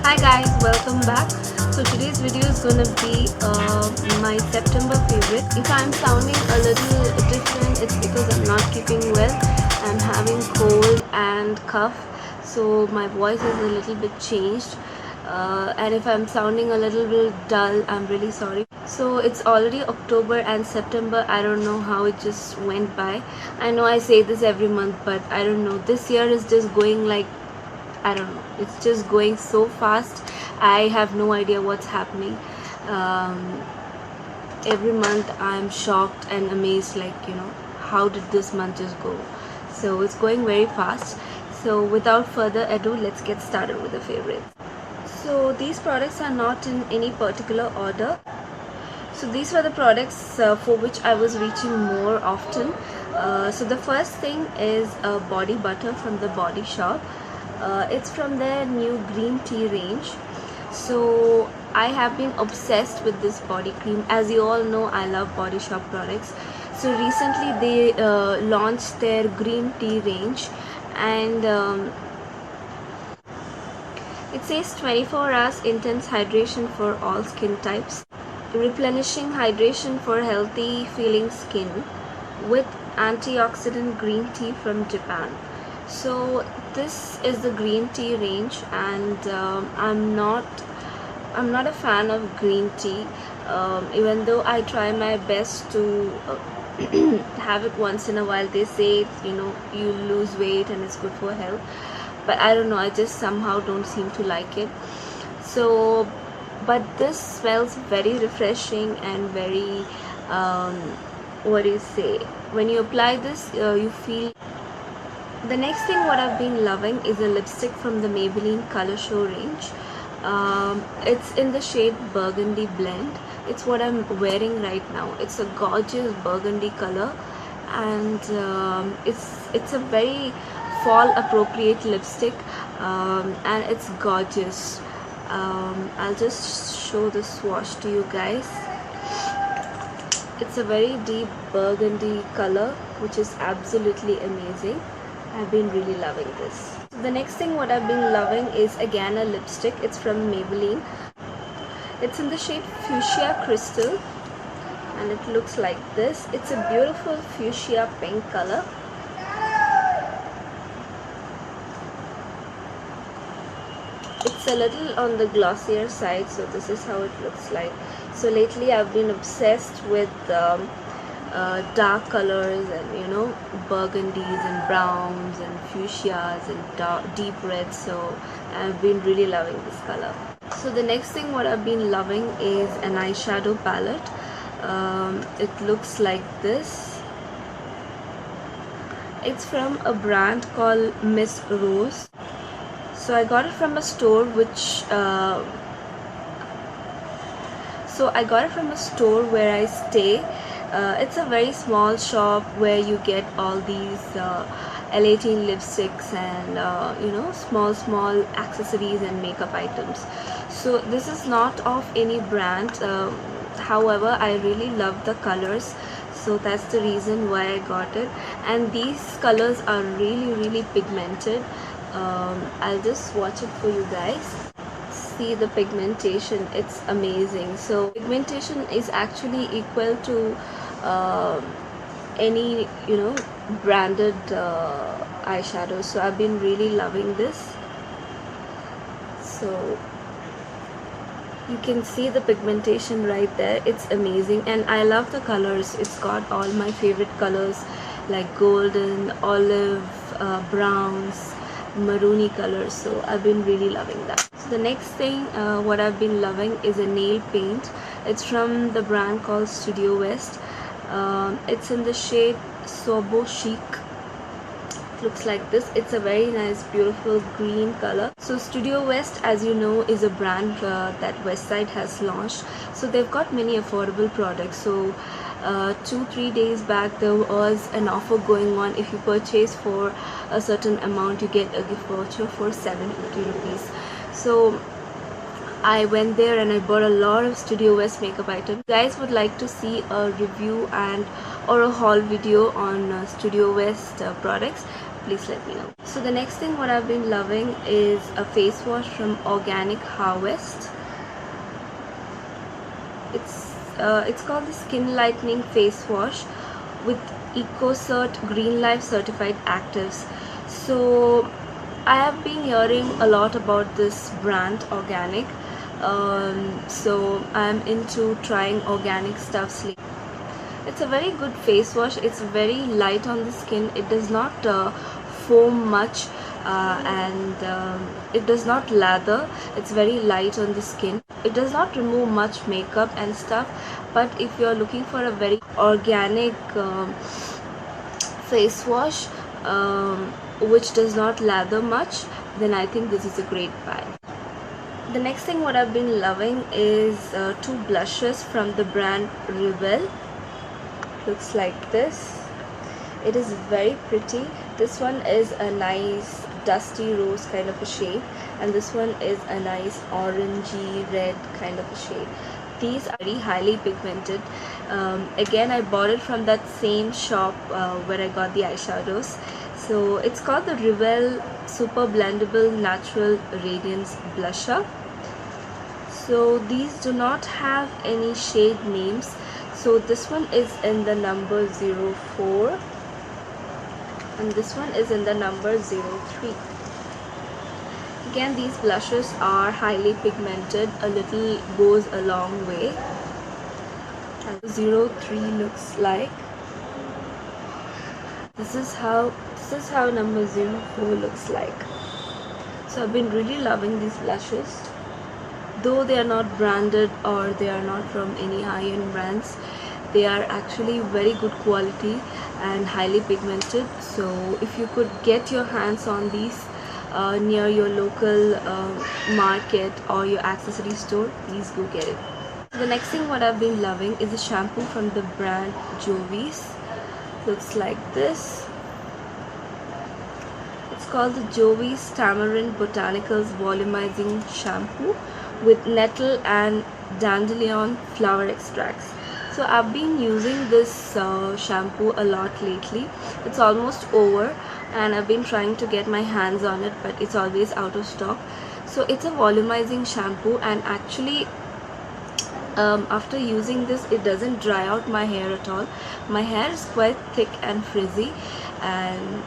Hi guys, welcome back. So today's video is gonna be my September favorite. If I'm sounding a little different, it's because I'm not keeping well. I'm having cold and cough, so my voice is a little bit changed. And if I'm sounding a little bit dull, I'm really sorry. So it's already October and September, I don't know how it just went by. I know I say this every month, but I don't know, this year is just going like, I don't know, it's just going so fast. I have no idea what's happening. Every month I'm shocked and amazed, like, how did this month just go? So it's going very fast. So without further ado, let's get started with the favorites. So these products are not in any particular order. So these were the products for which I was reaching more often. So the first thing is a body butter from the Body Shop. It's from their new green tea range. So I have been obsessed with this body cream. As you all know, I love Body Shop products. So recently they launched their green tea range, and it says 24 hours intense hydration for all skin types, replenishing hydration for healthy feeling skin with antioxidant green tea from Japan. So this is the green tea range, and I'm not a fan of green tea, even though I try my best to have it once in a while. They say you lose weight and it's good for health, but I don't know, I just somehow don't seem to like it. So but this smells very refreshing and very what do you say, when you apply this you feel. The next thing what I've been loving is a lipstick from the Maybelline Color Show range. It's in the shade Burgundy Blend. It's what I'm wearing right now. It's a gorgeous burgundy color, and it's a very fall appropriate lipstick, and it's gorgeous. I'll just show the swatch to you guys. It's a very deep burgundy color, which is absolutely amazing. I've been really loving this. The next thing what I've been loving is again a lipstick. It's from Maybelline. It's in the shade Fuchsia Crystal, and it looks like this. It's a beautiful fuchsia pink color. It's a little on the glossier side, so this is how it looks like. So lately I've been obsessed with dark colors, and burgundies and browns and fuchsias and deep reds. So I've been really loving this color. So the next thing what I've been loving is an eyeshadow palette. It looks like this. It's from a brand called Miss Rose. So I got it from a store where I stay. It's a very small shop where you get all these L18 lipsticks and small accessories and makeup items. So this is not of any brand, however I really love the colors, so that's the reason why I got it. And these colors are really pigmented. I'll just swatch it for you guys. See the pigmentation, it's amazing. So pigmentation is actually equal to any branded eyeshadow. So I've been really loving this. So you can see the pigmentation right there. It's amazing, and I love the colors. It's got all my favorite colors like golden, olive, browns, maroony colors. So I've been really loving that. So the next thing what I've been loving is a nail paint. It's from the brand called Studio West. It's in the shade Sobo Chic. It looks like this. It's a very nice beautiful green color. So Studio West, as you know, is a brand that Westside has launched. So they've got many affordable products. So 2-3 days back there was an offer going on. If you purchase for a certain amount, you get a gift voucher for 750 rupees. So I went there and I bought a lot of Studio West makeup items. If you guys would like to see a review or a haul video on Studio West products, please let me know. So the next thing what I've been loving is a face wash from Organic Harvest. It's called the Skin Lightening Face Wash with EcoCert Green Life certified actives. So I have been hearing a lot about this brand Organic, so I'm into trying organic stuffs lately. It's a very good face wash. It's very light on the skin. It does not foam much, and it does not lather. It's very light on the skin. It does not remove much makeup and stuff, but if you're looking for a very organic face wash which does not lather much, then I think this is a great buy. The next thing what I've been loving is two blushes from the brand Rivel. Looks like this. It is very pretty. This one is a nice dusty rose kind of a shade, and this one is a nice orangey red kind of a shade. These are very highly pigmented. Again, I bought it from that same shop where I got the eyeshadows. So it's called the Rivel Super Blendable Natural Radiance Blusher. So these do not have any shade names. So this one is in the number 04 and this one is in the number 03. Again, these blushes are highly pigmented. A little goes a long way. And 03 looks like. This is how number 04 looks like. So I've been really loving these blushes. Though they are not branded or they are not from any high-end brands, they are actually very good quality and highly pigmented. So if you could get your hands on these near your local market or your accessory store, please go get it. The next thing what I've been loving is a shampoo from the brand Jovis. Looks like this. It's called the Jovis Tamarind Botanicals Volumizing Shampoo with nettle and dandelion flower extracts. So I've been using this shampoo a lot lately. It's almost over and I've been trying to get my hands on it, but it's always out of stock. So it's a volumizing shampoo, and actually after using this, it doesn't dry out my hair at all. My hair is quite thick and frizzy, and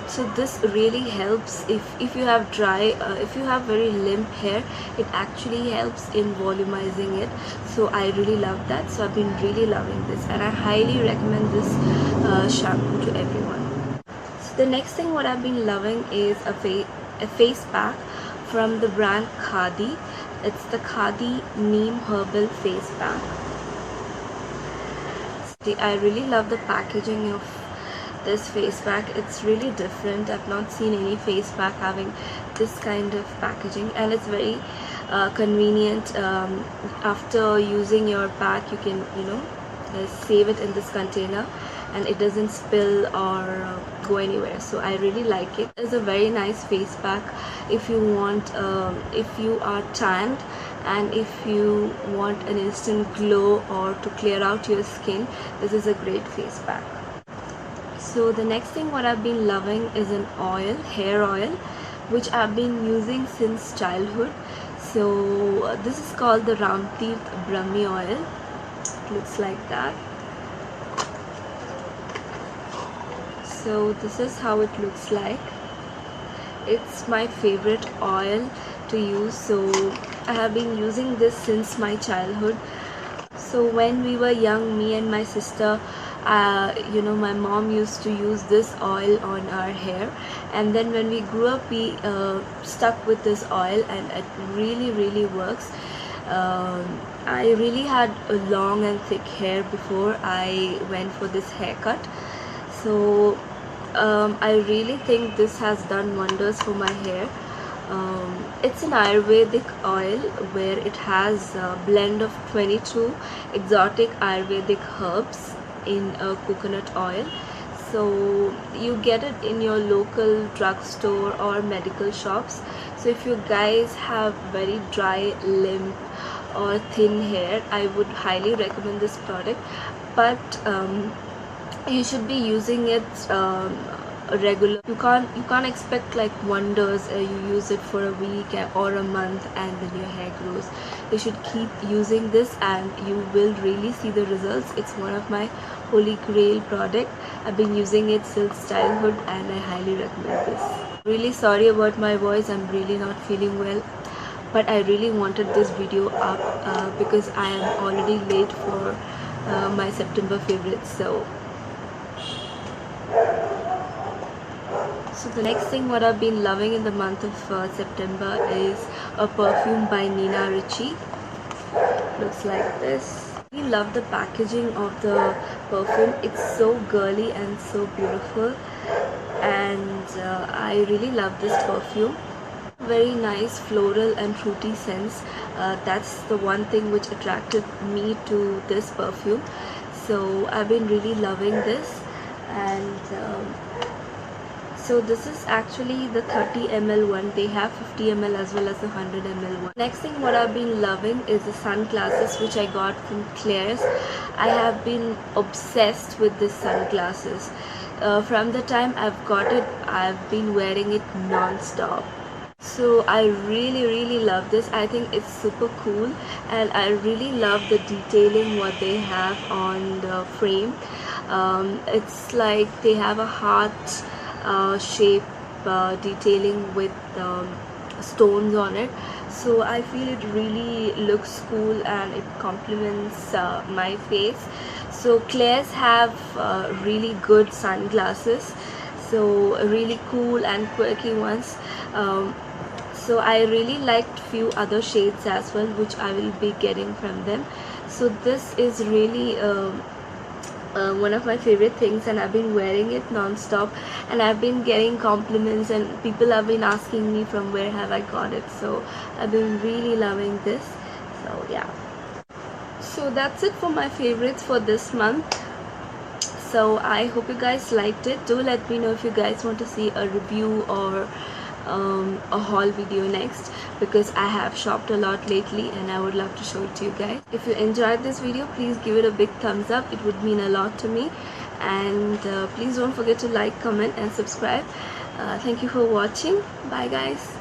so this really helps if you have dry if you have very limp hair. It actually helps in volumizing it. So I really love that. So I've been really loving this, and I highly recommend this shampoo to everyone. So the next thing what I've been loving is a face pack from the brand Khadi. It's the Khadi Neem Herbal Face Pack. I really love the packaging of this face pack. It's really different. I've not seen any face pack having this kind of packaging, and it's very convenient. After using your pack, you can save it in this container and it doesn't spill or go anywhere. So I really like it. It's a very nice face pack if you want if you are tanned and if you want an instant glow or to clear out your skin. This is a great face pack. So the next thing what I've been loving is an oil, hair oil, which I've been using since childhood. So this is called the Ramtirth Brahmi oil. It looks like that. So this is how it looks like. It's my favorite oil to use. So I have been using this since my childhood. So when we were young, me and my sister, my mom used to use this oil on our hair, and then when we grew up, we stuck with this oil, and it really works. I really had a long and thick hair before I went for this haircut. So I really think this has done wonders for my hair. It's an Ayurvedic oil where it has a blend of 22 exotic Ayurvedic herbs in a coconut oil. So you get it in your local drugstore or medical shops. So if you guys have very dry, limp or thin hair, I would highly recommend this product. But you should be using it regular. You can't expect like wonders. You use it for a week or a month and then your hair grows. You should keep using this and you will really see the results. It's one of my holy grail product. I've been using it since childhood and I highly recommend this. Really sorry about my voice. I'm really not feeling well, but I really wanted this video up because I am already late for my September favorites. So the next thing what I've been loving in the month of September is a perfume by Nina Ricci. Looks like this. I really love the packaging of the perfume. It's so girly and so beautiful, and I really love this perfume. Very nice floral and fruity scents. That's the one thing which attracted me to this perfume. So I've been really loving this, and so this is actually the 30 ml one. They have 50 ml as well as the 100 ml one. Next thing what I've been loving is the sunglasses which I got from Claire's. I have been obsessed with these sunglasses. From the time I've got it, I've been wearing it non-stop. So I really love this. I think it's super cool, and I really love the detailing what they have on the frame. It's like they have a heart shape detailing with stones on it. So I feel it really looks cool and it complements my face. So Claire's have really good sunglasses, so really cool and quirky ones. So I really liked few other shades as well, which I will be getting from them. So this is really one of my favorite things, and I've been wearing it non-stop, and I've been getting compliments and people have been asking me from where have I got it. So I've been really loving this. So yeah, so that's it for my favorites for this month. So I hope you guys liked it. Do let me know if you guys want to see a review or a haul video next, because I have shopped a lot lately and I would love to show it to you guys. If you enjoyed this video, please give it a big thumbs up. It would mean a lot to me, and please don't forget to like, comment and subscribe. Thank you for watching. Bye guys.